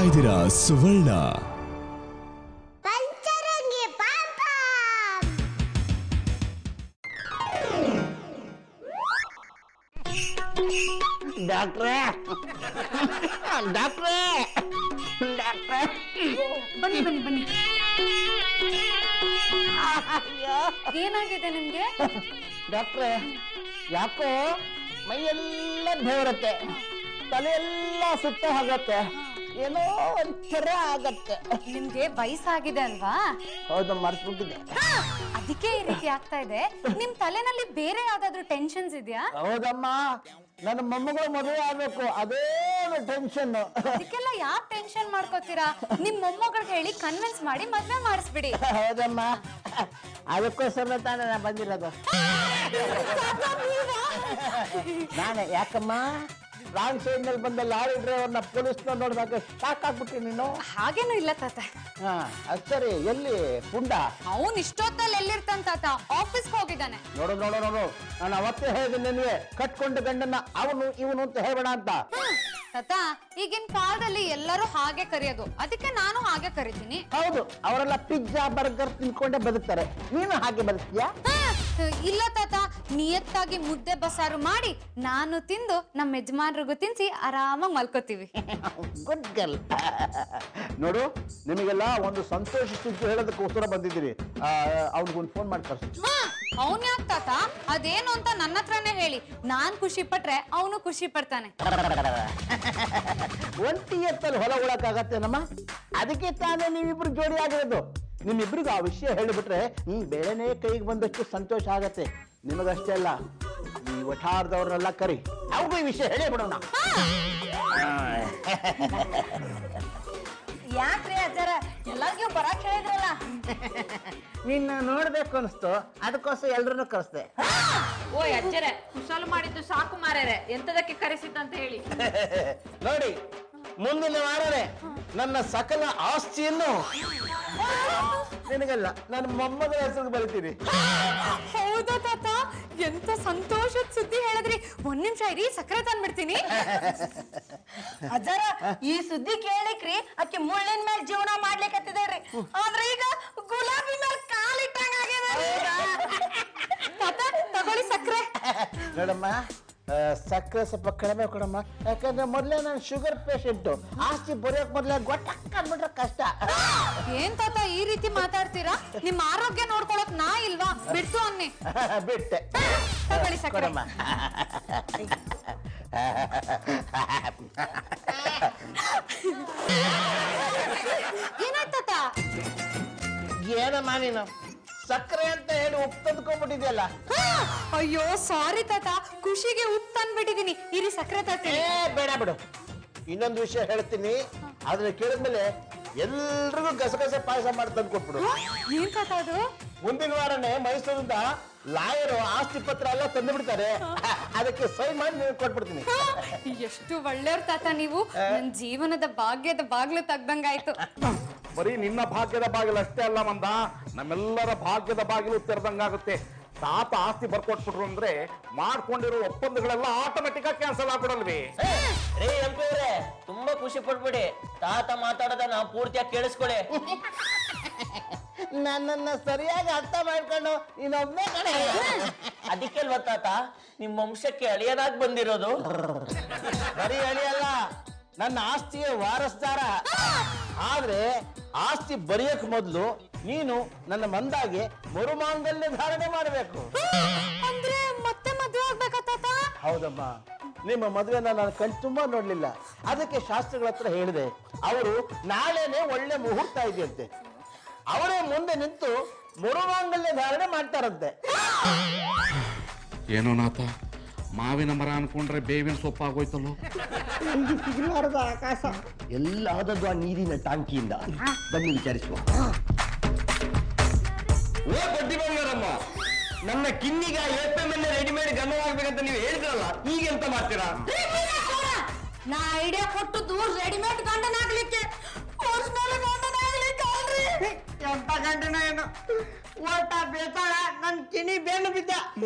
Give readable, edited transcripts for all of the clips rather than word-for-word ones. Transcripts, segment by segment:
ಇದ್ದೀರಾ ಸುವರ್ಣ. ಡಾಕ್ಟ್ರೇ ಡಾಕ್ಟ್ರೇ ಡಾಕ್ಟ್ರೇ ಬನ್ನಿ ಬನ್ನಿ ಬನ್ನಿ. ಏನಾಗಿದೆ ನಿಮ್ಗೆ? ಡಾಕ್ಟ್ರೇ ಯಾಕೋ ಮೈಯೆಲ್ಲ ಬೆವರುತ್ತೆ, ತಲೆಯೆಲ್ಲ ಸುತ್ತ ಹೋಗತ್ತೆ, ಏನೋ ಒಂಥರ ಆಗತ್ತೆ. ನಿಮ್ಗೆ ವಯಸ್ಸಾಗಿದೆ ಅಲ್ವಾ? ಹೌದು, ಮರ್ತ್ಬಿಟ್ಟಿದ್ದೆ. ಅದಕ್ಕೆ ಈ ರೀತಿ ಆಗ್ತಾ ಇದೆ. ನಿಮ್ ತಲೆನಲ್ಲಿ ಬೇರೆ ಯಾವ್ದಾದ್ರು ಟೆನ್ಷನ್ಸ್ ಇದೆಯಾ? ಹೌದಮ್ಮ, ನನ್ನ ಮೊಮ್ಮಗಳು ಮದುವೆ ಆಗ್ಬೇಕು, ಅದೇನು ಟೆನ್ಷನ್. ಅದಕ್ಕೆಲ್ಲ ಯಾಕೆ ಟೆನ್ಷನ್ ಮಾಡ್ಕೋತೀರಾ? ನಿಮ್ ಮೊಮ್ಮಗಳಿಗೆ ಹೇಳಿ ಕನ್ವಿನ್ಸ್ ಮಾಡಿ ಮದ್ವೆ ಮಾಡಿಸ್ಬಿಡಿ. ಹೌದಮ್ಮ, ಅದಕ್ಕೋಸ್ಕರ ತಾನೇ ನಾ ಬಂದಿರೋದು. ನಾನೇ ಯಾಕಮ್ಮ ರಾಂಗ್ ಸೈಡ್ ನಲ್ಲಿ ಬಂದ ಲಾರಿ ಡ್ರೈವರ್ನ ಪೊಲೀಸ್ ನೋಡಿದಾಗ ಶಾಕ್ ಆಗ್ಬಿಟ್ಟಿ ನೀನು? ಹಾಗೇನು ಇಲ್ಲ ತಾತ. ಅದ್ ಸರಿ, ಎಲ್ಲಿ ಪುಂಡ? ಅವನ್ ಇಷ್ಟೊತ್ತಲ್ಲಿ ಎಲ್ಲಿರ್ತಾನ ತಾತ? ಆಫೀಸ್ಗೆ ಹೋಗಿದ್ದಾನೆ. ನೋಡು ನೋಡು ನೋಡು, ನಾನು ಅವತ್ತೇ ಹೇಳಿದೆ ನಿನ್ಗೆ, ಕಟ್ಕೊಂಡ ಗಂಡನ್ನ ಅವನು ಇವನು ಅಂತ ಹೇಳ್ಬೇಡ ಅಂತ. ತಾತ, ಈಗಿನ ಕಾಲದಲ್ಲಿ ಎಲ್ಲರೂ ಹಾಗೆ ಕರೆಯೋದು, ಅದಕ್ಕೆ ನಾನು ಹಾಗೆ ಕರಿತೀನಿ. ಹೌದು, ಅವರೆಲ್ಲ ಪಿಜ್ಜಾ ಬರ್ಗರ್ ತಿನ್ಕೊಂಡೇ ಬದುಕ್ತಾರೆ, ನೀನು ಹಾಗೆ ಬದುಕ್ತೀಯಾ? ಇಲ್ಲ ತಾತ, ನಿಯತ್ತಾಗಿ ಮುದ್ದೆ ಬಸಾರು ಮಾಡಿ ನಾನು ತಿಂದು ನಮ್ಮ ಯಜಮಾನ್ರಿಗೂ ತಿನ್ಸಿ ಆರಾಮಾಗಿ ಮಲ್ಕೋತೀವಿ. Good girl. ನೋಡು, ನಿಮಗೆಲ್ಲ ಒಂದು ಸಂತೋಷ ಸುದ್ದಿ ಹೇಳೋದಕ್ಕೋಸ್ಕರ ಬಂದಿದ್ದೀರಿ. ಅವ್ನಿಗೊಂದು ಫೋನ್ ಮಾಡಿ ಕರ್ಸಿ. ಅವನ್ ಯಾಕೆ ತಾತ? ಅದೇನು ಅಂತ ನನ್ನ ಹತ್ರನೇ ಹೇಳಿ, ನಾನ್ ಖುಷಿ ಪಟ್ರೆ ಅವನು ಖುಷಿ ಪಡ್ತಾನೆ. ಒಂಟಿ ಎತ್ತಲ್ಲಿ ಹೊಲ ಉಳಕ್ಕಾಗತ್ತೇನಮ್ಮ? ಅದಕ್ಕೆ ತಾನೇ ನೀವಿಬ್ರು ಜೋಡಿ ಆಗಿರೋದು. ನಿಮ್ಮಿಬ್ರಿಗೂ ಆ ವಿಷಯ ಹೇಳಿಬಿಟ್ರೆ ಈ ಬೆಳೆನೇ ಕೈಗೆ ಬಂದಷ್ಟು ಸಂತೋಷ ಆಗತ್ತೆ. ನಿಮಗಷ್ಟೇ ಅಲ್ಲ, ಈ ವಠಾರದವ್ರನ್ನೆಲ್ಲ ಕರಿ, ಅವ್ರಿಗೂ ಈ ವಿಷಯ ಹೇಳೇ ಬಿಡೋಣ. ಯಾಕ್ರಿ ಅಜ್ಜಾರ ಎಲ್ಲರಿಗೂ ಬರಕ್ ಹೇಳಿದ್ರಲ್ಲ? ನಿನ್ನ ನೋಡ್ಬೇಕು ಅನಿಸ್ತು, ಅದಕ್ಕೋಸ್ಕರ ಎಲ್ರನ್ನೂ ಕರೆಸ್ದೆ. ಓಯ್ ಅಜ್ಜರೆ, ಕುಶಲ ಮಾಡಿದ್ದು ಸಾಕು ಮಾರ್ಯಾರೆ, ಎಂತದಕ್ಕೆ ಕರೆಸಿದ್ದಂತ ಹೇಳಿ. ನೋಡಿ, ಮುಂದಿನ ವಾರನೇ ನನ್ನ ಸಕಲ ಆಸ್ತಿಯನ್ನು ನಿನಗಲ್ಲ, ನನ್ನ ಮೊಮ್ಮಗಳ ಹೆಸರು ಬರೀತೀನಿ. ಹೌದಾ ತಾತ? ಎಂತ ಸಂತೋಷದ ಸುದ್ದಿ ಹೇಳಿದ್ರಿ. ಒಂದ್ ನಿಮಿಷ ಇರಿ, ಸಕ್ಕರೆ ತಂದ್ಬಿಡ್ತೀನಿ. ಅಜ್ಜಾರ, ಈ ಸುದ್ದಿ ಕೇಳಿಕ್ರಿ ಅಕ್ಕಿ ಮುಳ್ಳಿನ ಮೇಲೆ ಜೀವನ ಮಾಡ್ಲಿಕ್ಕತ್ತಿದ್ರಿ, ಆದ್ರೆ ಈಗ ಗುಲಾಬಿ ಮೇಲೆ ಕಾಲಿಟ್ಟಂಗ ತಾತ, ತಗೊಳ್ಳಿ ಸಕ್ಕರೆ. ನೋಡಮ್ಮ, ಸಕ್ಕರೆ ಸ್ವಲ್ಪ ಕಡಿಮೆ ಕೊಡಮ್ಮ, ಯಾಕಂದ್ರೆ ಮೊದಲೇ ನಾನು ಶುಗರ್ ಪೇಷಂಟು. ಆಸ್ತಿ ಬರೆಯೋಕ್ ಮೊದಲೇ ಗೊಟ್ಟಕ್ಕ ಅಂದ್ಬಿಟ್ರೆ ಕಷ್ಟ. ಏನ್ ತಾತ ಈ ರೀತಿ ಮಾತಾಡ್ತೀರಾ? ನಿಮ್ ಆರೋಗ್ಯ ನೋಡ್ಕೊಳಕ್ ನಾ ಇಲ್ವಾ? ಬಿಡ್ತು ಅನ್ನಿ. ಬಿಟ್ಟೆ. ತಗೊಳ್ಳಿ ಸಕ್ಕರೆ. ಕೊಡಮ್ಮ. ಏನಾಯ್ತು ತಾತ? ಏನಮ್ಮ ನೀನು ಸಕ್ಕರೆ ಅಂತ ಹೇಳಿ ಉಪ್ಪು ತಂದ್ಕೊಂಡ್ಬಿಟ್ಟಿದ್ಯಲ್ಲ? ಅಯ್ಯೋ ಸಾರಿ ತಾತ, ಖುಷಿಗೆ ಉಪ್ಪು ತಂದ್ಬಿಟ್ಟಿದೀನಿ. ಇರಿ ಸಕ್ಕರೆ ತರ್ತೀನಿ. ಬೇಡ ಬಿಡು, ಇನ್ನೊಂದು ವಿಷಯ ಹೇಳ್ತೀನಿ, ಅದನ್ನ ಕೇಳಿದ್ಮೇಲೆ ಎಲ್ರಿಗೂ ಗಸಗಸೆ ಪಾಯಸ ಮಾಡಿ ತಂದು ಕೊಟ್ಬಿಡು. ಏನ್ ತಾತ ಅದು? ಮುಂದಿನ ವಾರನೇ ಮೈಸೂರಿಂದ ಲಾಯರು ಆಸ್ತಿ ಪತ್ರ ಎಲ್ಲ ತಂದು ಬಿಡ್ತಾರೆ, ಅದಕ್ಕೆ ಸೈ ಮಾಡಿ ನೀವು ಕೊಟ್ಬಿಡ್ತೀನಿ. ಎಷ್ಟು ಒಳ್ಳೆಯವ್ರ ತಾತ ನೀವು. ನನ್ ಜೀವನದ ಭಾಗ್ಯದ ಬಾಗ್ಲು ತೆಗ್ದಂಗಾಯ್ತು. ಬರೀ ನಿನ್ನ ಭಾಗ್ಯದ ಬಾಗಿಲು ಅಷ್ಟೇ ಅಲ್ಲ ಮಂದ, ನಮ್ಮೆಲ್ಲರ ಭಾಗ್ಯದ ಬಾಗಿಲು ತೆರೆದಂಗಾಗುತ್ತೆ. ತಾತ ಆಸ್ತಿ ಬರ್ಕೊಟ್ಬಿಟ್ರು ಅಂದ್ರೆ ಮಾಡ್ಕೊಂಡಿರೋ ಒಪ್ಪಂದಗಳೆಲ್ಲ ಆಟೋಮೆಟಿಕ್ ಆಗಿ ಕ್ಯಾನ್ಸಲ್ ಆಗ್ಬಿಡಲ್ವಿ? ರೇ ಎಂಪಿ ಅವ್ರೆ, ತುಂಬಾ ಖುಷಿ ಪಡ್ಬಿಡಿ. ತಾತ ಮಾತಾಡೋದನ್ನ ಪೂರ್ತಿಯಾಗಿ ಕೇಳಿಸ್ಕೊಳ್ಳಿ. ನನ್ನನ್ನ ಸರಿಯಾಗಿ ಅರ್ಥ ಮಾಡ್ಕೊಂಡು ಇನ್ನೊಬ್ಬನೇ ಕಡೆ. ಅದಕ್ಕೆ ಅಲ್ವಾ ತಾತ ನಿಮ್ ವಂಶಕ್ಕೆ ಅಳಿಯನಾಗಿ ಬಂದಿರೋದು? ಬರೀ ಅಳಿಯಲ್ಲ, ನನ್ನ ಆಸ್ತಿಯ ವಾರಸ್ದಾರ. ಆದ್ರೆ ಆಸ್ತಿ ಬರೆಯಕ್ ಮೊದಲು ನೀನು ನನ್ನ ಮಂದಾಗೆ ಮರುಮಾಂಗಲ್ಯ ಧಾರಣೆ ಮಾಡಬೇಕು. ಅಂದ್ರೆ ಮತ್ತೆ ಮದ್ವೆ ಆಗ್ಬೇಕಾ ತಾತ? ಹೌದಮ್ಮ, ನಿಮ್ಮ ಮದುವೆನ ನಾನು ಕಣ್ ತುಂಬಾ ನೋಡ್ಲಿಲ್ಲ, ಅದಕ್ಕೆ ಶಾಸ್ತ್ರಿಗಳ ಹತ್ರ ಹೇಳಿದೆ. ಅವರು ನಾಳೆನೆ ಒಳ್ಳೆ ಮುಹೂರ್ತ ಇದೆಯಂತೆ, ಅವರೇ ಮುಂದೆ ನಿಂತು ಮರುಮಾಂಗಲ್ಯ ಧಾರಣೆ ಮಾಡ್ತಾರಂತೆ. ಏನೋ ನಾಥ, ಮಾವಿನ ಮರ ಅನ್ಕೊಂಡ್ರೆ ಬೇವಿನ ಸೊಪ್ಪಾಗೋಯ್ತಲ್ಲೋ. ಆಕಾಶ ಎಲ್ಲ ಆದದ್ದು ಆ ನೀರಿನ ಟಾಂಕಿಯಿಂದ. ಬನ್ನಿ ವಿಚಾರಿಸುವ. ಓ ಬಡ್ಡಿ ಬಂಗಾರಮ್ಮ, ನನ್ನ ಕಿನ್ನಿಗ APM ರೆಡಿಮೇಡ್ ಗಮನವಾಗ್ಬೇಕಂತ ನೀವು ಹೇಳಿದ್ರಲ್ಲ, ಈಗ ಎಂತ ಮಾಡ್ತೀರಾ? ನಾ ಐಡಿಯಾ ಕೊಟ್ಟದ್ದು ರೆಡಿಮೇಡ್ ಗಂಡನಾಗ್ಲಿಕ್ಕೆ, ಒರಿಜಿನಲ್ ಗಂಡನಾಗ್ಲಿಕ್ಕೆ ಅಲ್ರಿ. ಎಂತ ಗಂಡನ ಏನು ಓಟ ಬೇತಾಳ ನನ್ ಕಿನಿ ಬೇನು ಬಿದ್ದ.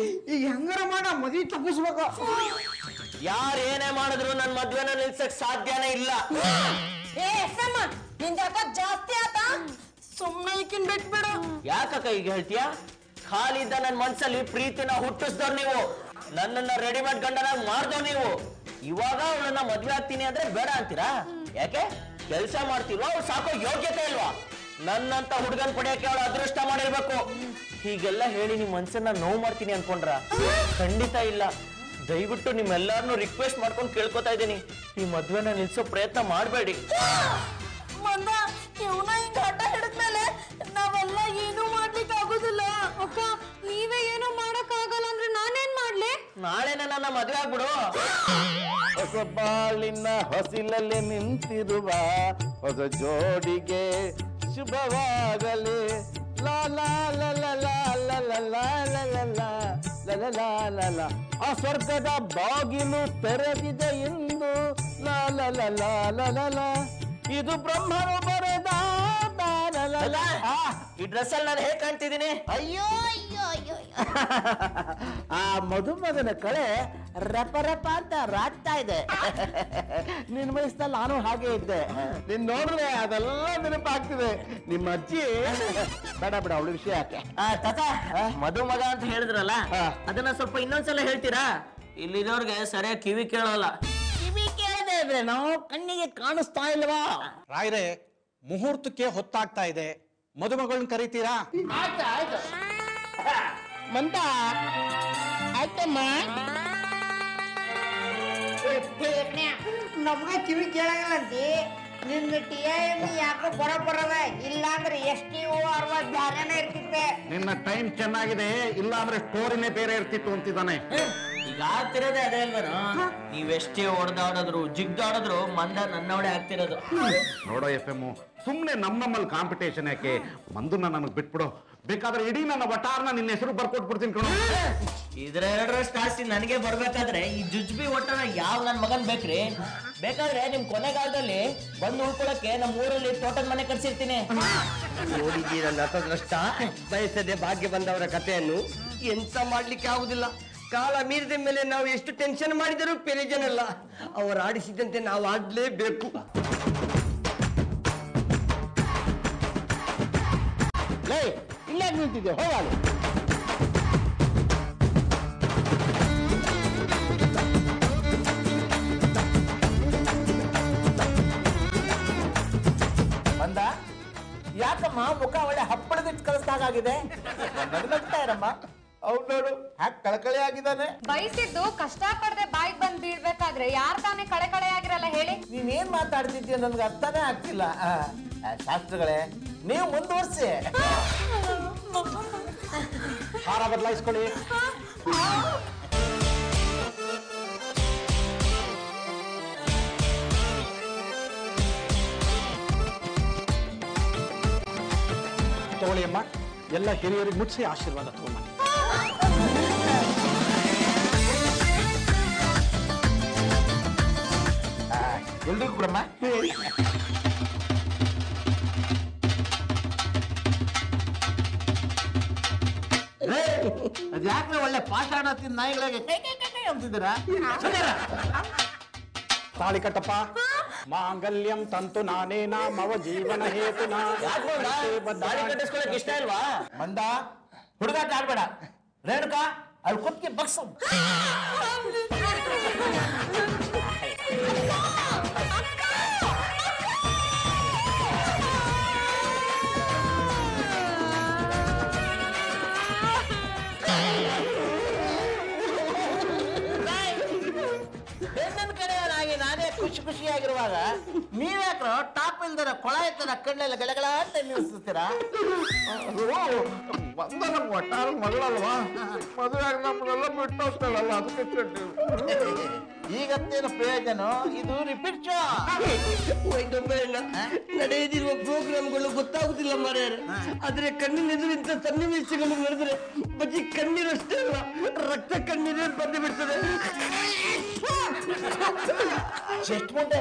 ಈಗ ಹೆಂಗಾರ ಮಾಡ ಮದುವೆ ತಪ್ಪಿಸ್ಬೇಕು. ಯಾರು ಏನೇ ಮಾಡಿದ್ರು ನನ್ನ ಮದ್ವೆನ ನಿಲ್ಸಕ್ ಸಾಧ್ಯನೇ ಇಲ್ಲ. ಏ ಎಸ್ಸಮ್ಮ ನಿನ್ ಜಾಗ ಜಾಸ್ತಿ ಆತ, ಸುಮ್ಮನೆ ಈಕಿನ್ ಬಿಟ್ಬಿಡು. ಯಾಕಕ್ಕ ಈಗ ಹೇಳ್ತೀಯ? ಖಾಲಿ ಇದ್ದ ನನ್ನ ಮನ್ಸಲ್ಲಿ ಪ್ರೀತಿನ ಹುಟ್ಟಿಸ್ದವ್ರು ನೀವು, ನನ್ನನ್ನ ರೆಡಿಮೇಡ್ ಗಂಡನಾಗ ಮಾಡ್ದವ್ ನೀವು. ಇವಾಗ ಅವಳನ್ನ ಮದ್ವೆ ಆಗ್ತೀನಿ ಅಂದ್ರೆ ಬೇಡ ಅಂತೀರಾ? ಯಾಕೆ? ಕೆಲಸ ಮಾಡ್ತಿಲ್ವಾ? ಅವ್ಳು ಸಾಕೋ ಯೋಗ್ಯತೆ ಇಲ್ವಾ? ನನ್ನಂತ ಹುಡುಗನ್ ಪಡೆಯಕ್ಕೆ ಅವಳು ಅದೃಷ್ಟ ಮಾಡಿರ್ಬೇಕು. ಹೀಗೆಲ್ಲ ಹೇಳಿ ನಿಮ್ ಮನ್ಸನ್ನ ನೋವು ಮಾಡ್ತೀನಿ ಅನ್ಕೊಂಡ್ರ? ಖಂಡಿತ ಇಲ್ಲ. ದಯವಿಟ್ಟು ನಿಮ್ಮೆಲ್ಲಾರನ್ನು ರಿಕ್ವೆಸ್ಟ್ ಮಾಡ್ಕೊಂಡು ಕೇಳ್ಕೊತಾ ಇದ್ದೀನಿ, ಈ ಮದ್ವೆನ ನಿಲ್ಸೋ ಪ್ರಯತ್ನ ಮಾಡಬೇಡಿ. ಮಂದ ಇವನ ಹಿಂಗ ಹಠ ಹಿಡಿದ್ಮೇಲೆ ನಾವೆಲ್ಲ ಏನೂ ಮಾಡ್ಲಿಕ್ಕೆ ಆಗುದಿಲ್ಲ. ಅಕ್ಕ ನೀವೇ ಏನೋ ಮಾಡಕ್ ಆಗಲ್ಲ ಅಂದ್ರೆ ನಾನೇನ್ ಮಾಡ್ಲಿ? ನಾಳೆನೇ ನನ್ನ ಮದ್ವೆ ಆಗ್ಬಿಡು. ಹೊಸ ಬಾಳಿನ ಹೊಸಿಲಲ್ಲಿ ನಿಂತಿರುವ ಹೊಸ ಜೋಡಿಗೆ ಶುಭವಾಗಲಿ. ಲಾ ಲಾ ಲಾ ಲಾ ಲಾ ಲಾ ಲಾ ಲಾ ಲಾ ಲಾ ಲಾ ಲಾ ಲಾ ಲಾ ಲಾ. ಆ ಸ್ವರ್ಗದ ಬಾಗಿಲು ತೆರೆದಿದೆ ಎಂದು ಲಾ ಲಾ ಲಾ ಲಾ ಲಾ ಲಾ ಲಾ. ಇದು ಬ್ರಹ್ಮನು ಬರೆದ ಅಲ್ಲ, ಈ ಡ್ರೆಸ್ ಅಲ್ಲಿ ನಾನು ಹೇಗ್ ಕಾಣ್ತಿದ್ದೀನಿ? ಅಯ್ಯೋ ಅಯ್ಯೋ ಅಯ್ಯೋ. ಆ ಮಧುಮಗನ ಕಳೆ ರಪ ರಪ ಅಂತ ರಾಡ್ತಾ ಇದೆ. ನಿನ್ ವಯಸ್ಸಲ್ಲಿ ನಾನು ಹಾಗೆ ಇದ್ದೆ. ನೀನ್ ನೋಡಿದ್ರೆ ಅದೆಲ್ಲ ನೆನಪಾಗ್ತಿದೆ. ನಿಮ್ಮ ಅಜ್ಜಿ ಬೇಡ ಬೇಡ ಅವಳ ವಿಷಯ ಯಾಕೆ. ತಾತ, ಮಧುಮಗ ಅಂತ ಹೇಳಿದ್ರಲ್ಲ, ಅದನ್ನ ಸ್ವಲ್ಪ ಇನ್ನೊಂದ್ಸಲ ಹೇಳ್ತೀರಾ? ಇಲ್ಲಿದವ್ರಿಗೆ ಸರಿಯಾಗಿ ಕಿವಿ ಕೇಳೋಲ್ಲ. ಕಿವಿ ಕೇಳದೆ ಇದ್ರೆ ನಾವು ಕಣ್ಣಿಗೆ ಕಾಣಿಸ್ತಾ ಇಲ್ವಾ? ರಾಯ್ರೆ, ಮುಹೂರ್ತಕ್ಕೆ ಹೊತ್ತಾಗ್ತಾ ಇದೆ, ಮದುಮಗಳನ್ನ ಕರೀತೀರಾ? ಆಯ್ತು ಆಯ್ತು ಮಂತ ಆಯ್ತಮ್ಮ. ನಮ್ಗೆ ಕಿವಿ ಕೇಳಂಗಲ್ಲಂತಿ. ನಿನ್ನ TIM ಯಾಕೋ ಬರೋಬರದ, ಇಲ್ಲಾಂದ್ರೆ STO 60 ಬ್ಯಾರೇನೆ ಇರ್ತಿತ್ತೆ. ನಿನ್ನ ಟೈಮ್ ಚೆನ್ನಾಗಿದೆ, ಇಲ್ಲ ಅಂದ್ರೆ ಸ್ಟೋರಿನೇ ಬೇರೆ ಇರ್ತಿತ್ತು ಅಂತಿದ್ದಾನೆ. ಈಗ ಆಗ್ತಿರೋದೇ ಅದೇ ಅಲ್ವೇನೋ? ನೀವೆಷ್ಟೇ ಹೊಡೆದಾಡಿದ್ರು ಜಿಗ್ದಾಡಿದ್ರು ಮಂದ ನನ್ನವಳೆ ಆಗ್ತಿರೋದು. ನೋಡೋ FM, ಸುಮ್ನೆ ನಮ್ಮಲ್ಲಿ ಕಾಂಪಿಟೇಷನ್ ಯಾಕೆ? ಮಂದನ್ನ ನನಗ್ ಬಿಟ್ಬಿಡು. ಬೇಕಾದ್ರೆ ಇಡೀ ನನ್ನ ವಟಾರ್ನ ನಿನ್ನ ಹೆಸರು ಬರ್ಕೊಟ್ಬಿಡ್ತೀನಿ ಕಣೋ. ಇದ್ರ ಎರಡರಷ್ಟು ಆಸ್ತಿ ನನಗೆ ಬರ್ಬೇಕಾದ್ರೆ ಈ ಜುಜ್ಬಿ ಒಟ್ಟನ ಯಾವ ನನ್ ಮಗನ್ ಬೇಕ್ರಿ? ಬೇಕಾದ್ರೆ ನಿಮ್ ಕೊನೆಗಾಲದಲ್ಲಿ ಬಂದು ಉಳ್ಕೊಳಕ್ಕೆ ನಮ್ಮ ಊರಲ್ಲಿ ತೋಟದ ಮನೆ ಕಟ್ಸಿರ್ತೀನಿ. ನೋಡಿದ್ದೀರಲ್ಲ ನತದೃಷ್ಟ, ಬಯಸದೆ ಭಾಗ್ಯ ಬಂದವರ ಕಥೆಯನ್ನು. ಎಂತ ಮಾಡ್ಲಿಕ್ಕೆ ಆಗುದಿಲ್ಲ. ಕಾಲ ಮೀರಿದ ಮೇಲೆ ನಾವು ಎಷ್ಟು ಟೆನ್ಷನ್ ಮಾಡಿದರೂ ಪ್ರಯೋಜನ ಇಲ್ಲ. ಅವರು ಆಡಿಸಿದಂತೆ ನಾವು ಆಡ್ಲೇಬೇಕು. ಲೇ ಇಲ್ಲೇ ನಿಂತಿದ್ದೆ, ಹೋಗಲ್ಲ. ಬಂದ ಯಾಕಮ್ಮ ಮುಖ ಒಳ್ಳೆ ಹಪ್ಪಳದಿಟ್ಟು ಕಳಿಸ್ದಾಗಿದೆ? ನಗ್ತಾ ಇರಮ್ಮ. ಅವ್ನು ನೋಡು ಹ್ಯಾಕ್ ಕಳಕಳಿ ಆಗಿದ್ದಾನೆ. ಬಯಸಿದ್ದು ಕಷ್ಟ ಪಡದೆ ಬಾಯಿಗೆ ಬಂದ್ ಬೀಳ್ಬೇಕಾದ್ರೆ ಯಾರ್ ತಾನೇ ಕಳೆ ಕಳೆ ಆಗಿರಲ್ಲ ಹೇಳಿ? ನೀನೇನ್ ಮಾತಾಡ್ತಿದ್ದೀಯ ನನ್ಗೆ ಅರ್ಥನೇ ಆಗ್ತಿಲ್ಲ. ಶಾಸ್ತ್ರಿಗಳೇ, ನೀವು ಮುಂದುವರ್ಸಿ. ಹಾರ ಬದಲಾಯಿಸ್ಕೊಳ್ಳಿ. ತಗೊಳ್ಳಿ ಅಮ್ಮ, ಎಲ್ಲ ಹಿರಿಯರಿಗೆ ಮುಚ್ಚಿ ಆಶೀರ್ವಾದ ತಗೊಂಡು. ಎಲ್ರಿಗೂ ಬಿಡಮ್ಮ. ಅದ್ಯಾಕ್ರೆ ಒಳ್ಳೆ ಪಾಷಾಣ ತಿಂದ ನಾಯಿಗಳಿಗೆ ಕೈ ಕೈ ಕೈ ಕೈ ಅಂತಿದ್ದೀರಾ? ತಾಳಿ ಕಟ್ಟಪ್ಪ. ಮಾಂಗಲ್ಯಂ ತಂತು ನಾನೇನ ಮವ ಜೀವನ ಹೇತುನಾ. ದಾಳಿ ಕಟ್ಟಿಸ್ಕೊಳಕ್ ಇಷ್ಟ ಇಲ್ವಾ? ಮಂದ ಹುಡುಗಾಟ ಆಡ್ಬೇಡ. ರೇಣುಕಾ ಅವ್ಳು ಕುತ್ತಿ ಬಗ್ಸು. ಹೆಣ್ಣಿನ ಕಡೆಯವನಾಗಿ ನಾನೇ ಖುಷಿ ಖುಷಿಯಾಗಿರುವಾಗ ನೀವ್ಯಾಕ್ರೋ ಟಾಪ್ ಇಲ್ದರ ಕೊಳ ಇದ್ದರ ಕಣ್ಣೆಲ್ಲ ಗಲಗಳ ಅಂತ ನಿಲ್ಲಿಸ್ತೀರಾ? ಬಂದ ನಮ್ ವಟಾರ ಮಗಳಲ್ವಾ, ಮದುವೆ ನಮ್ಮನ್ನೆಲ್ಲ ಬಿಟ್ಟು ಹೋಗ್ತಾಳಲ್ಲ, ಅದಕ್ಕೆ ಈಗತ್ತೇನು ಪ್ರಯೋಜನ? ಇದು ರಿಪೀಟ್ ಶೋ. ನಡೆಯದಿರುವ ಪ್ರೋಗ್ರಾಮ್ಗಳು ಗೊತ್ತಾಗುದಿಲ್ಲ ಮಾರ್ಯಾರ. ಆದ್ರೆ ಕಣ್ಣಿನ ಎದುರು ಇಂಥ ಸನ್ನಿವೇಶಗಳು ನಡೆದ್ರೆ ಬಜ್ಜಿ ಕಣ್ಣೀರಷ್ಟೇ ಅಲ್ಲ, ರಕ್ತ ಕಣ್ಣೀರೇ ಬಂದು ಬಿಡ್ತದೆ. ಎಷ್ಟು ಮುಂದೆ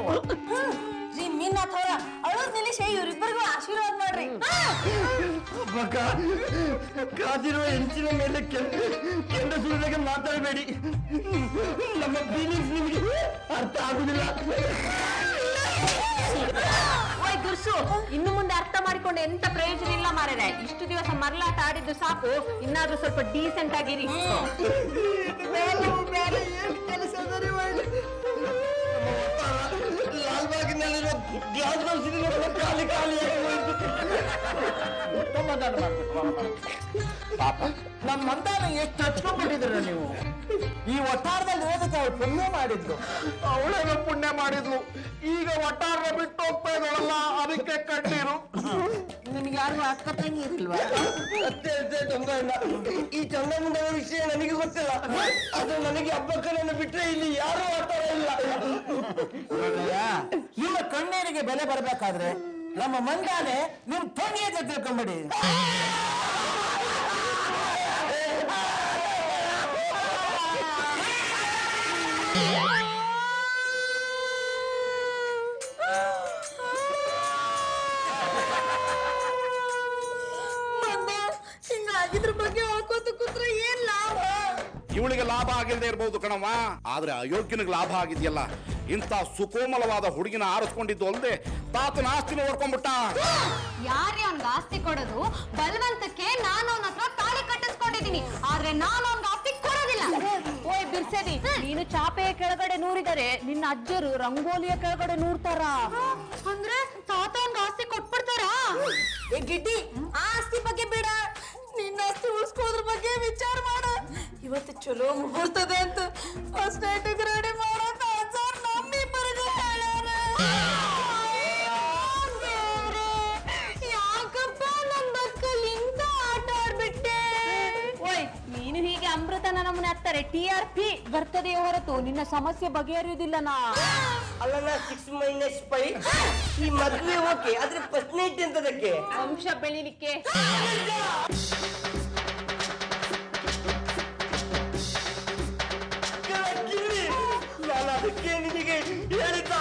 ರೀ ಮೀನಾಥ್ ಅವ್ರ ಅಳೋದ್ ನಿಲ್ಲಿಸಿ ಇವ್ರಿಬ್ಬರಿಗೂ ಆಶೀರ್ವಾದ ಮಾಡ್ರಿ. ಅಕ್ಕ ಕಾದಿರುವ ಹೆಂಚಿನ ಮೇಲೆ ಕೆಂಡ ಸುಳಿದಾಗ ಮಾತಾಡಬೇಡಿ. ನಮ್ಮ ಫೀಲಿಂಗ್ಸ್ ನಿಮಗೆ ಅರ್ಥ ಆಗುದಿಲ್ಲ. ಓಯ್ ದುರ್ಸು, ಇನ್ನು ಮುಂದೆ ಅರ್ಥ ಮಾಡಿಕೊಂಡು ಎಂತ ಪ್ರಯೋಜನ ಇಲ್ಲ ಮಾರೇರೆ. ಇಷ್ಟು ದಿವಸ ಮರಳಾಟ ಆಡಿದ್ದು ಸಾಕು, ಇನ್ನಾದ್ರೂ ಸ್ವಲ್ಪ ಡೀಸೆಂಟ್ ಆಗಿರಿ. ಲಾಲ್ಬಾಗಿನಲ್ಲಿರೋ ಗ್ಲಾಸ್ ಹೌಸ್ ಖಾಲಿ ಖಾಲಿಯಾಗಿ ಹೋಯ್ತು. ಸಮಾಧಾನ ಮಾಡ್ಬೇಕು. ಪಾಪ ನಮ್ಮ ಮಂದಾನ ಎಷ್ಟು ಹಚ್ಕೊಂಡ್ಬಿಟ್ಟಿದ್ರ ನೀವು. ಈ ಒಟ್ಟಾರದಲ್ಲಿ ಓದಕ್ಕೆ ಅವಳು ಪುಣ್ಯ ಮಾಡಿದ್ಲು. ಅವಳೇನೋ ಪುಣ್ಯ ಮಾಡಿದ್ಲು, ಈಗ ಒಟ್ಟಾರ ಬಿಟ್ಟು ಹೋಗ್ತಾ ಇದ್ದಾಳಲ್ಲ, ಅದಕ್ಕೆ ಕಣ್ಣೀರು. ನಿಮ್ಗೆ ಯಾರಿಗೂ ಅಕ್ಕ ತಂಗಿ ಇರಲ್ವಾ? ಅಷ್ಟೇ ಚಂದಣ್ಣ. ಈ ಚಂದಮ್ಮನ ವಿಷಯ ನನಗೆ ಗೊತ್ತಿಲ್ಲ. ಅದು ನನಗೆ ಹಬ್ಬಕ್ಕನನ್ನು ಬಿಟ್ರೆ ಇಲ್ಲಿ ಯಾರೂ ಆತರ ಇಲ್ಲ. ನಿಮ್ಮ ಕಣ್ಣೀರಿಗೆ ಬೆಲೆ ಬರ್ಬೇಕಾದ್ರೆ ನಮ್ಮ ಮಂದಾನೆ ನಿಮ್ ತಂಗಿ ಅಂತ ತಿಳ್ಕೊಂಬಿಡಿ. ಹಿಂಗಾಗಿದ್ರ ಬಗ್ಗೆ ಹಾಕೋತ ಕೂತ್ರೆ ಏನ್ ಲಾಭ? ಇವಳಿಗೆ ಲಾಭ ಆಗಿಲ್ಲದೆ ಇರ್ಬೋದು ಕಣವ್ವ, ಆದ್ರೆ ಅಯೋಗ್ಯನಿಗೆ ಲಾಭ ಆಗಿದೆಯಲ್ಲ. ಇಂಥ ಸುಕೋಮಲವಾದ ಹುಡುಗಿನ ಆರಿಸ್ಕೊಂಡಿದ್ದು ಅಲ್ಲದೆ ತಾತನ ಆಸ್ತಿನ ಓಡ್ಕೊಂಡ್ಬಿಟ್ಟ. ಯಾರೇ ಅವ್ನ್ಗೆ ಆಸ್ತಿ ಕೊಡೋದು? ಬಲವಂತಕ್ಕೆ ನಾನು ಅವನ ಹತ್ರ ತಾಳಿ ಕಟ್ಟಿಸ್ಕೊಂಡಿದೀನಿ, ಆದ್ರೆ ನಾನು ಅವ್ನ್ಗೆ ಆಸ್ತಿ ಕೊಡೋದಿಲ್ಲ. ಓಯ್ ಬಿರ್ಸದಿ, ನೀನು ಚಾಪೆಯ ಕೆಳಗಡೆ ನೂರಿದರೆ ನಿನ್ನ ಅಜ್ಜರು ರಂಗೋಲಿಯ ಕೆಳಗಡೆ ನೂರ್ತಾರ. ಅಂದ್ರೆ ತಾತ ಅವ್ನ್ಗೆ ಆಸ್ತಿ ಕೊಟ್ಬಿಡ್ತಾರಾ? ಏ ಗಿಡ್ಡಿ, ಆ ಆಸ್ತಿ ಬಗ್ಗೆ ಬೇಡ, ನಿನ್ನ ಆಸ್ತಿ ಉಳಿಸ್ಕೋದ್ರ ಬಗ್ಗೆ ವಿಚಾರ ಮಾಡ. ಇವತ್ತು ಚಲೋ ಮುಹೂರ್ತದೆ ಅಂತ ಫಸ್ಟ್ ನೈಟ್ ರೆಡಿ ಮಾಡೋ ಸರ್ ನಮ್ಮಿಬ್ಬರಿಗೂ ಹೇಳ್ಯಾರ. ಯಾಕಪ್ಪ ನನ್ನ ಮಕ್ಕಳು ಇಂತ ಆಟ ಆಡ್ಬಿಟ್ಟೆ? ಓಯ್, ನೀನು ಹೀಗೆ ಅಮೃತನ ನಮ್ಮನೆ ಹತ್ತಾರೆ TRP ಬರ್ತದೆಯೇ ಹೊರತು ನಿನ್ನ ಸಮಸ್ಯೆ ಬಗೆಹರಿಯುವುದಿಲ್ಲನಾ? ಅಲ್ಲ 6 - 5 ಈ ಮದ್ವೆ ಓಕೆ, ಆದ್ರೆ ಫಸ್ಟ್ ನೈಟ್ ಎಂತದಕ್ಕೆ? ವಂಶ ಬೆಳಿಲಿಕ್ಕೆ. ನಾನು ಅದಕ್ಕೆ ನಿನಗೆ ಹೇಳಿದ್ದ,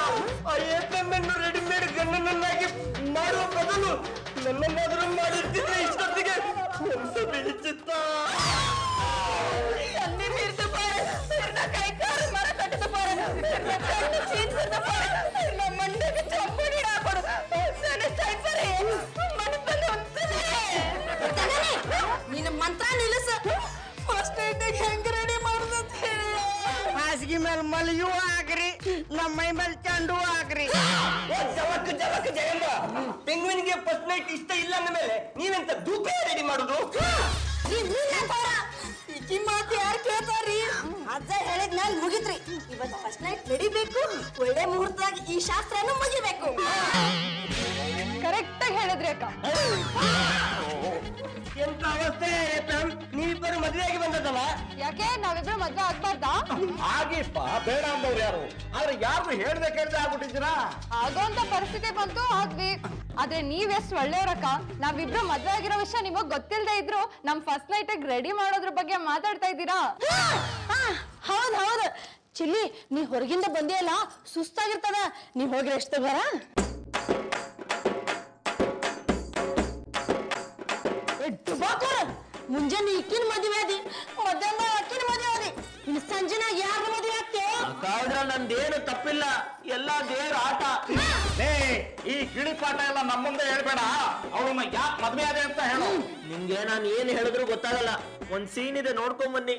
ಆ FM ಅನ್ನು ರೆಡಿಮೇಡ್ ಗಣ್ಣನನ್ನಾಗಿ ಮಾಡುವ ಬದಲು ನನ್ನನ್ನಾದ್ರೂ ಮಾಡಿರ್ತಿದ್ರೆ ಇಷ್ಟೊತ್ತಿಗೆ ವಂಶ ಬೆಳೀತಿತ್ತ. ನಿನ್ನ ಮಂತ್ರ ನಿಲ್ಲಿಸ. ಫಸ್ಟ್ ನೈಟ್ ಹೆಂಗ್ ರೆಡಿ ಮಾಡೋದಂತ ಹೇಳ. ಹಾಸಿಗೆ ಮೇಲೆ ಮಲಿಯೂ ಹಾಕ್ರಿ, ನಮ್ಮ ಮೈ ಮೇಲೆ ಚಂಡು ಹಾಕ್ರಿ. ಜಲಕ್ ಜಯಮ್ಮ, ಪೆಂಗ್ವಿನ್ಗೆ ಫಸ್ಟ್ ನೈಟ್ ಇಷ್ಟ ಇಲ್ಲ ಅಂದ ಮೇಲೆ ನೀವೆಂತ ಧೂಪ ರೆಡಿ ಮಾಡುದು? ಈಕಿ ಮಾತು ಯಾರು ಕೇಳ್ತಾರ್ರಿ? ಅಜ್ಜ ಹೇಳಿದ್ಮೇಲೆ ಮುಗಿತ್ರಿ. ಇವತ್ತು ಫಸ್ಟ್ ನೈಟ್ ನಡಿಬೇಕು, ಒಳ್ಳೆ ಮುಹೂರ್ತದಾಗ ಈ ಶಾಸ್ತ್ರನೂ ಮುಗಿಬೇಕು. ಕರೆಕ್ಟ್ ಆಗಿ ಹೇಳಿದ್ರಿ ಅಕ್ಕ. ಎಂತ ಅವಸ್ಥೆ ನೀವಿಬ್ಬರು ಮದುವೆಯಾಗಿ ಬಂದದಲ್ಲ? ಯಾಕೆ ನಾವಿಬ್ರು ಮದ್ವೆ ಆಗ್ಬಾರ್ದಾ? ಆಗಿಪ್ಪ, ಬೇಡ ಅಂದವ್ರು ಯಾರು? ಆದ್ರೆ ಯಾರು ಹೇಳ್ದೆ ಕೇಳ್ದೆ ಆಗ್ಬಿಟ್ಟಿದ್ದೀರಾ? ಆಗೋಂತ ಪರಿಸ್ಥಿತಿ ಬಂತು, ಆದ್ವಿ. ಆದ್ರೆ ನೀವ್ ಎಷ್ಟು ಒಳ್ಳೆಯವ್ರಕ್ಕ. ನಾವಿಬ್ರು ಮದ್ವೆ ಆಗಿರೋ ವಿಷಯ ನಿಮಗ್ ಗೊತ್ತಿಲ್ದೇ ಇದ್ರು ನಮ್ ಫಸ್ಟ್ ನೈಟ್ ರೆಡಿ ಮಾಡೋದ್ರ ಬಗ್ಗೆ ಮಾತಾಡ್ತಾ ಇದ್ದೀರಾ. ಹೌದ್ ಹೌದು. ಚಿಲ್ಲಿ, ನೀ ಹೊರಗಿಂದ ಬಂದಿಯಲ್ಲ, ಸುಸ್ತಾಗಿರ್ತದ. ನೀ ಹೋಗಿ ರೆಸ್ಟ್ ತಗೋರ. ಮುಂಜಾನೆ ಇಕ್ಕಿನ ಮದುವೆ ಆದಿ, ಮಧ್ಯಾಹ್ನ ಅಕ್ಕಿನ ಮದುವೆ ಆದಿ, ಇನ್ನು ಸಂಜೆನ ಯಾರ ಮದುವೆ ಆಗ್ತೇವೆ? ಅದ್ರಲ್ಲಿ ನಂದೇನು ತಪ್ಪಿಲ್ಲ, ಎಲ್ಲ ದೇವ್ರ ಆಟ. ಈ ಗಿಳಿ ಪಾಠ ಎಲ್ಲ ನಮ್ಮ ಮುಂದೆ ಹೇಳ್ಬೇಡ. ಅವಳನ್ನ ಯಾಕೆ ಮದ್ವೆ ಆದೆ ಅಂತ ಹೇಳು. ನಿಮ್ಗೆ ನಾನು ಏನ್ ಹೇಳಿದ್ರು ಗೊತ್ತಾಗಲ್ಲ. ಒಂದ್ ಸೀನ್ ಇದೆ, ನೋಡ್ಕೊಂಡ್ ಬನ್ನಿ.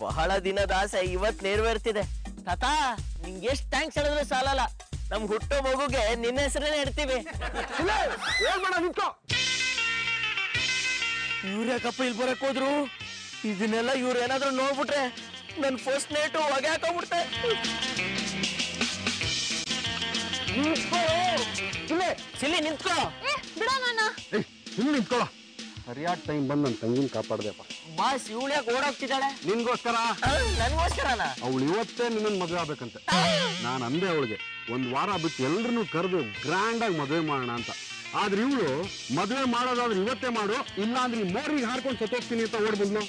ಬಹಳ ದಿನದ ಆಸೆ ಇವತ್ ನೆರವೇರ್ತಿದೆ. ತಾತ, ನಿಂಗೆ ಎಷ್ಟ್ ಥ್ಯಾಂಕ್ಸ್ ಹೇಳಿದ್ರು ಸಾಲಲ್ಲ. ನಮ್ ಹುಟ್ಟೋ ಮಗುಗೆ ನಿನ್ನ ಹೆಸರನ್ನೇ ಇಡ್ತೀವಿ. ಇವ್ರ ಯಾಕಪ್ಪ ಇಲ್ಲಿ ಬರಕ್ ಹೋದ್ರು? ಇದನ್ನೆಲ್ಲ ಇವ್ರು ಏನಾದ್ರು ನೋಡ್ಬಿಟ್ರೆ ನನ್ ಫಸ್ಟ್ ನೈಟು ಹೊಗೆ ಹಾಕೊಂಡ್ಬಿಡ್ತೆ. ಚಿಲ್ಲಿ ನಿಂತ್ಕೋ. ಬಿಡ ನನ್ನ. ನಿಂತ್ಕೊಳ. ಸರಿಯಾದ ಟೈಮ್ ಬಂದು ನನ್ನ ತಂಗಿನ ಕಾಪಾಡ್ದೆಪ್ಪ. ಬಾಸ್, ಇವಳು ಯಾಕೆ ಓಡೋಗ್ತಿದ್ದಾಳೆ? ನಿನ್ಗೋಸ್ಕರ. ನನ್ಗೋಸ್ಕರನ? ಅವಳು ಇವತ್ತೇ ನಿನ್ನ ಮದುವೆ ಆಗ್ಬೇಕಂತೆ. ನಾನು ಅಂದೆ ಅವಳಿಗೆ ಒಂದ್ ವಾರ ಬಿಟ್ಟು ಎಲ್ರನ್ನೂ ಕರೆದು ಗ್ರ್ಯಾಂಡ್ ಆಗಿ ಮದುವೆ ಮಾಡೋಣ ಅಂತ. ಆದ್ರೆ ಇವಳು ಮದುವೆ ಮಾಡೋದಾದ್ರೆ ಇವತ್ತೇ ಮಾಡು, ಇಲ್ಲ ಅಂದ್ರೆ ಈ ಮೋರಿಗೆ ಹಾರ್ಕೊಂಡು ಸತ್ತೋಗ್ತೀನಿ ಅಂತ ಓಡ್ ಬಂದ್ಲು.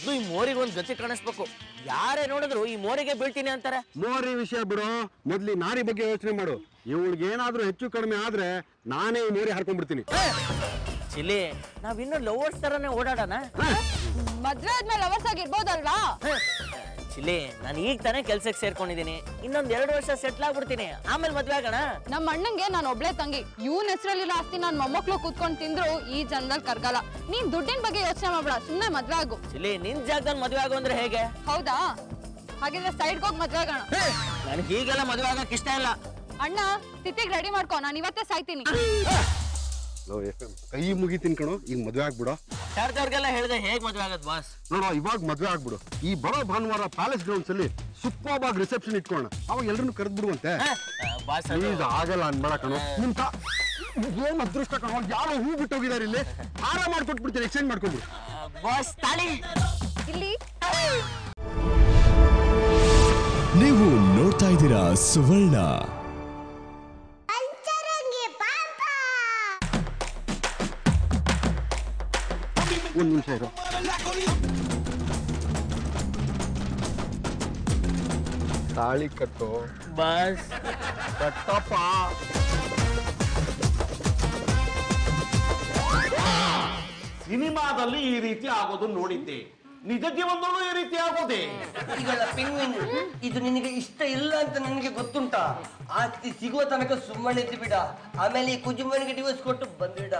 ಮೊದ್ಲು ಈ ಮೋರಿಗೆ ಒಂದ್ ಗತಿ ಕಾಣಿಸ್ಬೇಕು. ಯಾರೇ ನೋಡಿದ್ರು ಈ ಮೋರಿಗೆ ಬೀಳ್ತೀನಿ ಅಂತಾರೆ. ಮೋರಿ ವಿಷಯ ಬಿಡು, ಮೊದ್ಲಿ ನಾರಿ ಬಗ್ಗೆ ಯೋಚನೆ ಮಾಡು. ಇವಳಿಗೆ ಏನಾದ್ರೂ ಹೆಚ್ಚು ಕಡಿಮೆ ಆದ್ರೆ ನಾನೇ ಈ ಮೋರಿ ಹಾರ್ಕೊಂಡ್ಬಿಡ್ತೀನಿ. ಚಿಲಿ, ನಾವ್ ಇನ್ನು ಲವರ್ಸ್ ತರನೇ ಓಡಾಡೋಣ. ಮದ್ವೆ ಆದ್ಮೇಲೆ ಲವರ್ಸ್ ಆಗಿರ್ಬೋದಲ್ವಾ? ಚಿಲಿ, ನಾನು ಈಗ ತಾನೇ ಕೆಲ್ಸಕ್ಕೆ ಸೇರ್ಕೊಂಡಿದ್ದೀನಿ. ಇನ್ನೊಂದ್ 2 ವರ್ಷ ಸೆಟ್ಲ್ ಆಗ್ಬಿಡ್ತೀನಿ, ಆಮೇಲೆ ಮದ್ವೆ ಆಗೋಣ. ನಮ್ಮ ಅಣ್ಣಂಗೆ ನಾನು ಒಬ್ಳೆ ತಂಗಿ. ಇವನ್ ಹೆಸರಲ್ಲಿರೋ ಆಸ್ತಿ ನಾನ್ ಮೊಮ್ಮಕ್ಳು ಕೂತ್ಕೊಂಡ್ ತಿಂದ್ರು ಈ ಜನ್ದಲ್ಲಿ ಕರ್ಗಲ್ಲ. ನೀನ್ ದುಡ್ಡಿನ ಬಗ್ಗೆ ಯೋಚನೆ ಮಾಡ್ಬೇಡ, ಸುಮ್ನೆ ಮದ್ವೆ ಆಗು. ಚಿಲಿ, ನಿನ್ ಜಾಗದಲ್ಲಿ ಮದ್ವೆ ಆಗು ಅಂದ್ರೆ ಹೇಗೆ? ಹೌದಾ? ಹಾಗಿದ್ರೆ ಸೈಡ್ಗೆ ಹೋಗಿ ಮದ್ವೆ ಆಗೋಣ. ನನಗೆ ಹೀಗೆಲ್ಲ ಮದ್ವೆ ಆಗಕ್ ಇಷ್ಟ ಇಲ್ಲ. ಅಣ್ಣ, ತಿತ್ತಿಗೆ ರೆಡಿ ಮಾಡ್ಕೊ, ನಾನು ಇವತ್ತೇ ಸಾಯ್ತೀನಿ. ಕೈ ಮುಗಿತೀನಿ ಕಣೋ, ಈಗ ಮದ್ವೆ ಆಗ್ಬಿಡೋ. ಯಾರ್ದವ್ರಿಗೆಲ್ಲ ಹೇಳಿದೆ ಹೇಗ್ ಮದ್ವೆ ಆಗದ್ ಬಾಸ್? ನೋಡೋ, ಇವಾಗ ಮದ್ವೆ ಆಗ್ಬಿಡು. ಈ ಬರೋ ಭಾನುವಾರ ಪ್ಯಾಲೇಸ್ ಗ್ರೌಂಡ್ಸ್ ಅಲ್ಲಿ ಸೂಪರ್ ಆಗಿ ರಿಸೆಪ್ಷನ್ ಇಟ್ಕೋಣ. ಅವಾಗ ಎಲ್ರನ್ನೂ ಕರೆದ್ ಬಿಡುವಂತೆ. ಬಾಸ್ ಪ್ಲೀಸ್, ಆಗಲ್ಲ ಅನ್ಬೇಡ ಕಣೋ. ನಿಂತ ಏನ್ ಅದೃಷ್ಟ ಕಣೋ, ಯಾರೋ ಹೂ ಬಿಟ್ಟು ಹೋಗಿದಾರೆ ಇಲ್ಲಿ. ಆರಾಮ ಮಾಡ್ಕೊಟ್ಬಿಡ್ತೀನಿ, ಎಕ್ಸ್ಚೇಂಜ್ ಮಾಡ್ಕೊಂಡ್ಬಿಡು. ಬಾಸ್ ತಾಳಿ ಇಲ್ಲಿ ನೀವು ನೋಡ್ತಾ ಇದ್ದೀರಾ ಸುವರ್ಣ. ಒಂದ್ ನಿಮಿಷ ಇರೋ. ತಾಳಿ ಕಟ್ಟು ಬಾಸ್. ಕಟ್ಟಪ್ಪ. ಸಿನಿಮಾದಲ್ಲಿ ಈ ರೀತಿ ಆಗೋದು ನೋಡಿದ್ದೆ, ನಿಜ ಜೀವನದಲ್ಲೂ ಈ ರೀತಿ ಆಗೋದೆ. ಈಗಳ ಪೆಂಗ್ವಿನ್, ಇದು ನಿನಗೆ ಇಷ್ಟ ಇಲ್ಲ ಅಂತ ನನಗೆ ಗೊತ್ತುಂಟಾ? ಆಸ್ತಿ ಸಿಗುವ ತನಕ ಸುಮ್ಮನೆ ಇದ್ದು ಬಿಡ, ಆಮೇಲೆ ಈ ಕುಜುಮನಿಗೆ ಡಿವೋರ್ಸ್ ಕೊಟ್ಟು ಬಂದ್ಬಿಡ.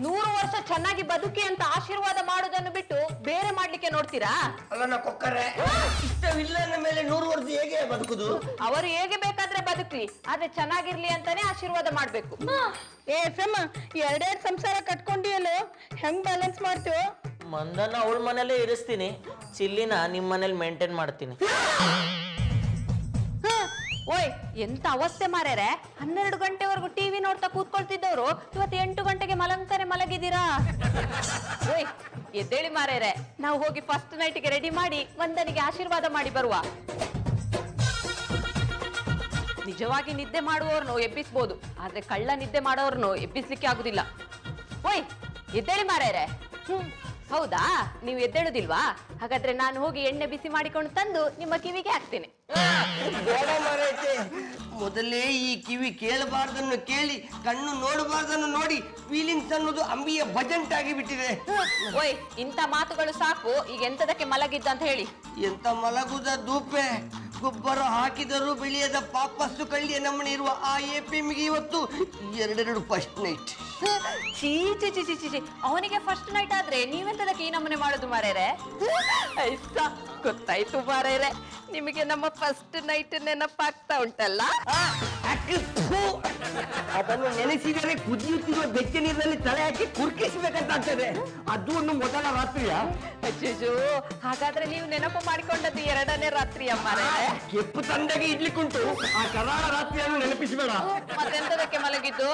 100 ವರ್ಷ ಚೆನ್ನಾಗಿ ಬದುಕಿ ಅಂತ ಆಶೀರ್ವಾದ ಮಾಡೋದನ್ನು ಬಿಟ್ಟು ಬೇರೆ ಮಾಡ್ಲಿಕ್ಕೆ ನೋಡ್ತೀರಾ? ಅಲ್ಲ ನಾ ಕೊಕ್ಕರೆ, ಇಷ್ಟವಿಲ್ಲ ಅಂದ ಮೇಲೆ 100 ವರ್ಷ ಹೇಗೆ ಬದುಕುದು? ಅವರು ಹೇಗೆ ಬೇಕಾದ್ರೆ ಬದುಕ್ಲಿ, ಆದ್ರೆ ಚೆನ್ನಾಗಿರ್ಲಿ ಅಂತಾನೆ ಆಶೀರ್ವಾದ ಮಾಡ್ಬೇಕು. ಏ ಸಮ, 2 ಸಂಸಾರ ಕಟ್ಕೊಂಡಿಯಲ್ಲ, ಹೆಂಗ್ ಬ್ಯಾಲೆನ್ಸ್ ಮಾಡ್ತೀವೋ? ಮಂದನ್ನ ಅವಳ ಮನೇಲೆ ಇರಿಸ್ತೀನಿ, ಚಿಲ್ಲಿನ ನಿಮ್ ಮನೇಲಿ ಮೇಂಟೈನ್ ಮಾಡ್ತೀನಿ. ಓಯ್, ಎಂತ ಅವಸ್ಥೆ ಮಾರ್ಯಾರೆ! 12 ಗಂಟೆವರೆಗೂ ಟಿವಿ ನೋಡ್ತಾ ಕೂತ್ಕೊಳ್ತಿದ್ದವ್ರು ಇವತ್ತು 8 ಗಂಟೆಗೆ ಮಲಗ್ತಾರೆ ಮಲಗಿದ್ದೀರಾ? ಓಯ್, ಎದ್ದೇಳಿ ಮಾರ್ಯಾರೆ, ನಾವು ಹೋಗಿ ಫಸ್ಟ್ ನೈಟ್ಗೆ ರೆಡಿ ಮಾಡಿ ವಂದನಿಗೆ ಆಶೀರ್ವಾದ ಮಾಡಿ ಬರುವ. ನಿಜವಾಗಿ ನಿದ್ದೆ ಮಾಡುವವ್ರನ್ನು ಎಬ್ಬಿಸ್ಬೋದು, ಆದ್ರೆ ಕಳ್ಳ ನಿದ್ದೆ ಮಾಡೋರ್ನು ಎಬ್ಬಿಸ್ಲಿಕ್ಕೆ ಆಗುದಿಲ್ಲ. ಓಯ್, ಎದ್ದೇಳಿ ಮಾರ್ಯಾರೆ. ಹೌದಾ, ನೀವು ಎದ್ದೇಳುದಿಲ್ವಾ? ಹಾಗಾದ್ರೆ ನಾನು ಹೋಗಿ ಎಣ್ಣೆ ಬಿಸಿ ಮಾಡಿಕೊಂಡು ತಂದು ನಿಮ್ಮ ಕಿವಿಗೆ ಹಾಕ್ತೇನೆ. ಬೇಡ ಮಾರೈತೆ, ಮೊದಲೇ ಈ ಕಿವಿ ಕೇಳಬಾರ್ದನ್ನು ಕೇಳಿ, ಕಣ್ಣು ನೋಡಬಾರ್ದನ್ನು ನೋಡಿ, ಫೀಲಿಂಗ್ಸ್ ಅನ್ನೋದು ಅಂಬಿಯ ಬಜೆಂಟ್ ಆಗಿ ಬಿಟ್ಟಿದೆ. ಓಯ್, ಇಂಥ ಮಾತುಗಳು ಸಾಕು. ಈಗ ಎಂತದಕ್ಕೆ ಮಲಗಿದ್ದ ಅಂತ ಹೇಳಿ. ಎಂತ ಮಲಗುದ ದೂಪೆ, ಗೊಬ್ಬರ ಹಾಕಿದರೂ ಬೆಳೆಯದ ಪಾಪಸ್ಸು ಕಳ್ಳಿಯ ನಮ್ಮನೆ ಇರುವ ಆ ಎಪಿಎಂಗೆ ಇವತ್ತು 2 ಫಸ್ಟ್ ನೈಟ್. ಚೀ ಚಿ ಚಿ ಚಿ ಚಿ, ಅವನಿಗೆ ಫಸ್ಟ್ ನೈಟ್ ಆದ್ರೆ ನೀವೆಂತದಕ್ಕೆ ಈ ನಮ್ಮನೆ ಮಾಡೋದು ಮಾರೇರೆ? ಐಸಾ, ಗೊತ್ತಾಯ್ತು ಮಾರೇರೆ, ನಿಮಗೆ ನಮ್ಮ ಫಸ್ಟ್ ನೈಟ್ ನೆನಪಾಗ್ತಾ ಉಂಟಲ್ಲ? ಅದನ್ನು ನೆನೆಸಿದರೆ ಕುದಿಯುತ್ತಿರುವ ಬೆಚ್ಚ ನೀರಿನಲ್ಲಿ ತಲೆ ಹಾಕಿ ಕುರ್ಕಿಸಬೇಕಂತಾಗ್ತದೆ. ಅದು ಒಂದು ಮೊದಲ ರಾತ್ರಿಯ. ಅಜ್ಜೋ, ಹಾಗಾದ್ರೆ ನೀವು ನೆನಪು ಮಾಡಿಕೊಂಡದ್ದು 2ನೇ ರಾತ್ರಿಯ ಮಾರೇರೆ. ಕೆಪ್ಪು ತಂದೆಗೆ ಇಡ್ಲಿಕ್ಕುಂಟು, ಆ ಕರಾಳ ರಾತ್ರಿಯನ್ನು ನೆನಪಿಸಬೇಡ. ಮತ್ತೆಂತದಕ್ಕೆ ಮಲಗಿದ್ದು?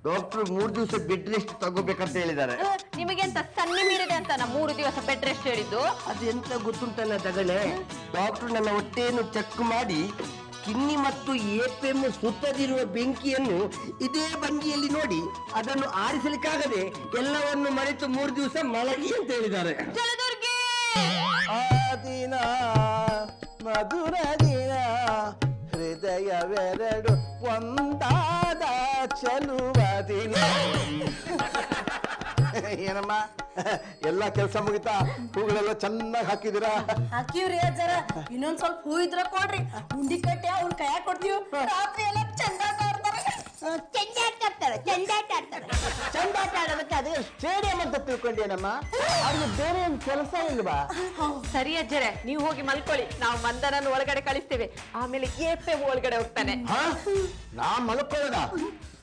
ಡಾಕ್ಟರ್ 3 ದಿವಸ ಬೆಡ್ ರೆಸ್ಟ್ ತಗೋಬೇಕಂತ ಹೇಳಿದ್ದಾರೆ. ನಿಮಗೆ ಎಂತ ಸನ್ನಿ ಮೀರಿದೆ ಅಂತ 3 ದಿವಸ ಬೆಡ್ ರೆಸ್ಟ್ ಹೇಳಿದ್ದು? ಅದೆಂತ ಗೊತ್ತುಂಟಲ್ಲ ತಗಳೆ, ಡಾಕ್ಟರ್ ನನ್ನ ಹೊಟ್ಟೆಯನ್ನು ಚೆಕ್ ಮಾಡಿ ಕಿನ್ನಿ ಮತ್ತು ಎಪಿಎಂ ಸುತ್ತದಿರುವ ಬೆಂಕಿಯನ್ನು ಇದೇ ಭಂಗಿಯಲ್ಲಿ ನೋಡಿ ಅದನ್ನು ಆರಿಸಲಿಕ್ಕಾಗದೆ ಎಲ್ಲವನ್ನು ಮರೆತು 3 ದಿವಸ ಮಲಗಿ ಅಂತ ಹೇಳಿದ್ದಾರೆ. ಜಲದುರ್ಗಿ! ಆ ದಿನ ಮಧುರ ದಿನ, ಹೃದಯವೆರಡು ಒಂದಾದ ಚೆಲುವ ದಿನ. ಏನಮ್ಮ, ಎಲ್ಲ ಕೆಲಸ ಮುಗಿತಾ? ಹೂಗಳೆಲ್ಲ ಚೆನ್ನಾಗಿ ಹಾಕಿದಿರಾ? ಹಾಕಿವ್ರಿ ಅಜ್ಜರ, ಇನ್ನೊಂದ್ ಸ್ವಲ್ಪ ಹೂ ಇದ್ರ ಕೊಡ್ರಿ, ಉಂಡಿ ಕಟ್ಟಿ ಅವ್ನ ಕೈಯಾಗ ಕೊಡ್ತೀವಿ. ರಾತ್ರಿ ಎಲ್ಲ ಚಂದಾಟ ಆಡ್ತಾರೆ. ಚಂದಾಟ ಆಡೋದಕ್ಕೆ ಅದೇ ಸ್ಟೇಡಿಯಂ ಅಂತ ತಿಳ್ಕೊಂಡೇನಮ್ಮ? ಅವ್ರಿಗೆ ಬೇರೆ ಒಂದು ಕೆಲಸ ಇಲ್ವಾ? ಸರಿ ಅಜ್ಜರೆ, ನೀವು ಹೋಗಿ ಮಲ್ಕೊಳ್ಳಿ, ನಾವು ಮಂದನನ್ನು ಒಳಗಡೆ ಕಳಿಸ್ತೇವೆ. ಆಮೇಲೆ ಎಪಿಎಂ ಒಳಗಡೆ ಹೋಗ್ತಾನೆ. ನಾನ್ ಮಲ್ಕೊಳ್ಳೋದ?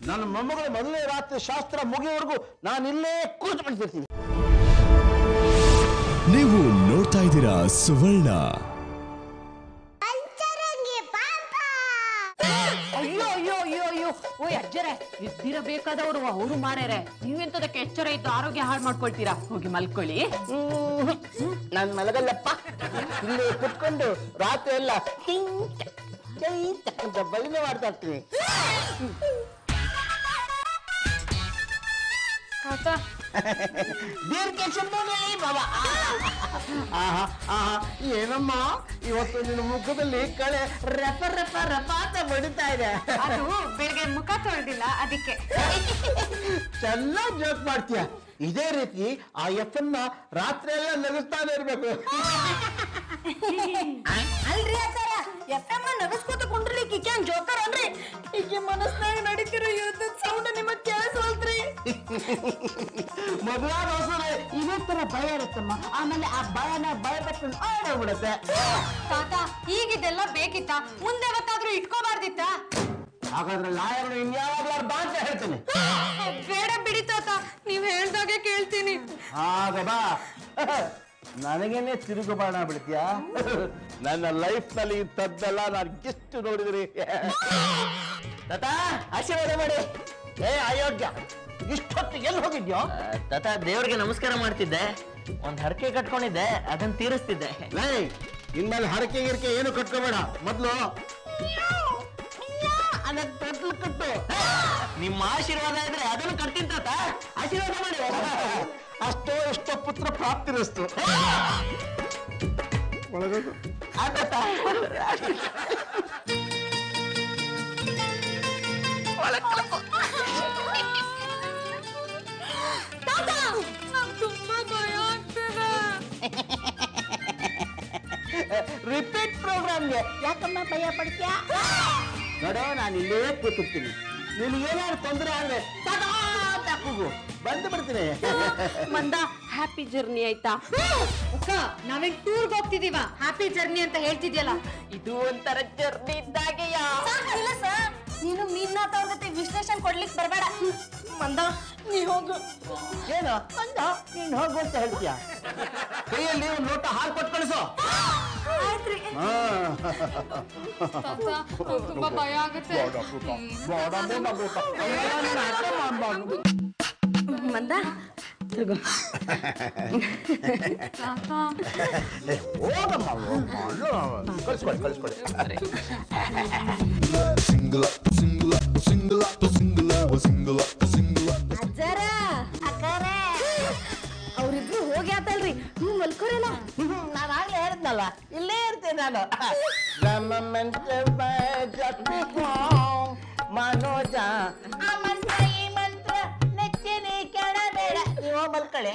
ನನ್ನ ಮೊಮ್ಮಗಳ ಮೊದಲನೇ ರಾತ್ರಿ ಶಾಸ್ತ್ರ ಮುಗಿಯವರೆಗೂ ನಾನು ಇಲ್ಲೇ ಕೂತು ಬಿಡ್ತಿರ್ತೀನಿ. ನೀವು ನೋಡ್ತಾ ಇದ್ದೀರಾ ಸುವರ್ಣ. ಅಯ್ಯೋ ಅಯ್ಯೋ ಅಯ್ಯೋ ಅಯ್ಯೋ, ಓಯ್ ಅಜ್ಜರೆ, ಎದ್ದಿರಬೇಕಾದವರು ಅವರು ಮಾರ್ಯಾರೆ. ನೀವೆಂತದಕ್ಕೆ ಎಚ್ಚರ ಇದ್ದು ಆರೋಗ್ಯ ಹಾಳು ಮಾಡ್ಕೊಳ್ತೀರಾ? ಹೋಗಿ ಮಲ್ಕೊಳ್ಳಿ. ನಾನು ಮಲಗಲ್ಲಪ್ಪ, ಇಲ್ಲೇ ಕುತ್ಕೊಂಡು ರಾತ್ರಿ ಎಲ್ಲ ಅಂತ ಬಲಿನೆ ಮಾಡ್ತಾ ಇರ್ತೀನಿ. ತಾತ, ದೀರ್ಘ ಬಾಬಾ. ಆಹಾ ಆಹಾ, ಏನಮ್ಮ ಇವತ್ತು ನಿನ್ನ ಮುಖದಲ್ಲಿ ಕಳೆ ರೆಪ ರೆಪ ರೆಪ ಅಂತ ಬಡಿತಾ ಇದೆ. ಅದು ಬೆಳಗ್ಗೆ ಮುಖ ತೊಳೆದಿಲ್ಲ ಅದಕ್ಕೆ. ಚೆನ್ನಾಗಿ ಜೋಕ್ ಮಾಡ್ತೀಯ. ಇದೇ ರೀತಿ ಆ ಎಫನ್ನ ರಾತ್ರಿ ಎಲ್ಲ ನಗಿಸ್ತಾನೆ ಇರ್ಬೇಕು. ಅಲ್ರಿ ಆತರ ಎಫ್ಎಂ ನಗಸ್ಕೋತ ಕುಂಡ್ರಲಿಕ್ಕೆ ಈಕೇನ್ ಜೋಕರ್ ಅನ್ರಿ? ಈಕೆ ಮನಸ್ನಾಗ ನಡೀತಿರೋ ಯುದ್ಧದ ಸೌಂಡ್ ನಿಮಗ್ ಕೇಳಿಸೋಲ್ತ್ರಿ. ಮದುವಾದ ಹೊಸರೆ ಇದೇ ತರ ಭಯ ಇರುತ್ತಮ್ಮ. ಆಮೇಲೆ ಆ ಭಯ ಬಿಟ್ಟು ಆಡೋಗ್ಬಿಡುತ್ತೆ. ತಾತ ಈಗಿದೆಲ್ಲ ಬೇಕಿತ್ತ? ಮುಂದೆ ಯಾವತ್ತಾದ್ರೂ ಇಟ್ಕೋಬಾರ್ದಿತ್ತ? ಹಾಗಾದ್ರೆ ಲಾಯರ್ನು ಇನ್ಯಾವಾಗ್ಲಾರು ಬಾ ಅಂತ ಹೇಳ್ತೀನಿ. ಬೇಡ ಬಿಡಿ ತಾತ, ನೀವ್ ಹೇಳ್ದಾಗೆ ಕೇಳ್ತೀನಿ. ಹಾಗ ಬಾ. ನನಗೇನೆ ತಿರುಗು ಬಾಣ ಬಿಡ್ತೀಯಾ? ನನ್ನ ಲೈಫ್ ನಲ್ಲಿ ಇಂಥದ್ದೆಲ್ಲ ನಾನು ಎಷ್ಟು ನೋಡಿದ್ರಿ. ತಾತ ಆಶೀರ್ವಾದ ಮಾಡಿ. ಅಯೋಗ್ಯ, ಇಷ್ಟೊತ್ತು ಎಲ್ಲಿ ಹೋಗಿದ್ಯೋ? ತಾತ ದೇವ್ರಿಗೆ ನಮಸ್ಕಾರ ಮಾಡ್ತಿದ್ದೆ, ಒಂದ್ ಹರಕೆ ಕಟ್ಕೊಂಡಿದ್ದೆ, ಅದನ್ನ ತೀರಿಸ್ತಿದ್ದೆ. ಇನ್ಮೇಲೆ ಹರಕೆ ಗಿರಕೆ ಏನು ಕಟ್ಕೋಬೇಡ. ಮೊದ್ಲು ಕಟ್ಟು. ನಿಮ್ಮ ಆಶೀರ್ವಾದ ಇದ್ರೆ ಅದನ್ನು ಕಟ್ತೀನಿ ತಾತ. ಆಶೀರ್ವಾದ ಮಾಡಿ. ಅಷ್ಟೋ ಇಷ್ಟೋ ಪುತ್ರ ಪ್ರಾಪ್ತಿರಸ್ತು. ಒಳಗೋದು. ತುಂಬಾ ಭಯ ಆಗ್ತದೆ. ರಿಪೀಟ್ ಪ್ರೋಗ್ರಾಮ್ಗೆ ಯಾಕಮ್ಮ ಭಯ ಪಡ್ತೀಯ? ನೋಡೋ, ನಾನು ಇಲ್ಲೇ ಕೂತಿರ್ತೀನಿ. ನೀನು ಏನಾದ್ರು ತೊಂದರೆ ಆದ್ರೆ ಕೂಗು, ಬಂದು ಬಿಡ್ತೀನಿ. ಮಂದ ಹ್ಯಾಪಿ ಜರ್ನಿ ಆಯ್ತಾ? ಅಕ್ಕ, ನಾವೇನ್ ಟೂರ್ಗೆ ಹೋಗ್ತಿದೀವ? ಹ್ಯಾಪಿ ಜರ್ನಿ ಅಂತ ಹೇಳ್ತಿದ್ಯಲ್ಲ. ಇದು ಒಂಥರ ಜರ್ನಿ ಇದ್ದಾಗೆಯಾ? ಇಲ್ಲ ಸರ್, ನೀನು ಮೀನ್ನಾಥ ಅವ್ರ ಜೊತೆ ವಿಶ್ಲೇಷಣೆ ಕೊಡ್ಲಿಕ್ಕೆ ಬರಬೇಡ. ಮಂದ ನೀ ಹೋಗು. ಏನು ಅಂದ? ನೀನು ಹೋಗು ಅಂತ ಹೇಳ್ತೀಯ? ಕೈಯಲ್ಲಿ ಒಂದು ಲೋಟ ಹಾಲು ಕೊಟ್ಟು ಕಳಿಸೋ. ಆಯ್ತ್ರಿ. ತುಂಬಾ ಭಯ ಆಗುತ್ತೆ. ಮಂದ ತಗೋ. ಹೋಗಮ್ಮ, ಕಳಿಸ್ಕೊಡಿ. ಅಜ್ಜಾರ ಅಕ್ಕಾರ ಅವ್ರಿಬ್ರು ಹೋಗಿ ಆತಲ್ರಿ. ನೀವು ಮಲ್ಕೋರಲ್ಲ. ನಾನು ಆಗ್ಲೇ ಹೇಳಿದ್ನಲ್ಲ, ಇಲ್ಲೇ ಇರ್ತೀನಿ ನಾನು. ಮನೋಜ ಆ ಮಂತ್ರ ಈ ಮಂತ್ರ ನೆಚ್ಚಿನಿ ಕೆಳಬೇಡ. ನೀವು ಮಲ್ಕೊಳ್ಳಿ.